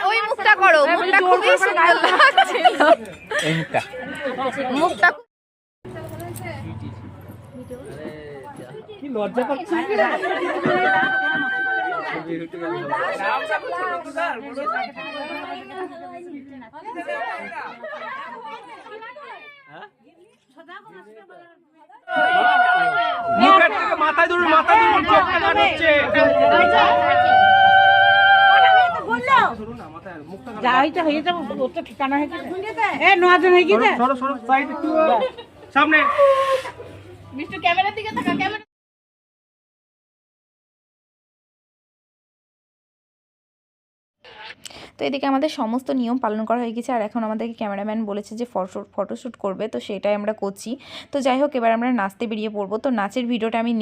ওই মুখটা করো, মুখটা খুবই সুন্দর লাগছিল। এই মুখটা মুখটা কি লজ্জা করছে। মুখের থেকে মাথায় ধরুন, মাথায় ধরুন, চোখটা কান হচ্ছে। যা হইতে হয়ে যাবো, ওর তো ঠিকানা হয়ে গেছে। এ নজন হয়ে গেছে। সরো সরো সাইড একটু সামনে। মিষ্টি ক্যামেরার দিকে তাকা, ক্যামেরা। তো এদিকে আমাদের সমস্ত নিয়ম পালন করা হয়ে গেছে, আর এখন আমাদেরকে ক্যামেরাম্যান বলেছে যে ফটোশ্যুট করবে, তো সেটাই আমরা করছি। তো যাই হোক, এবার আমরা নাচতে বেরিয়ে পড়বো। তো নাচের ভিডিওটা আমি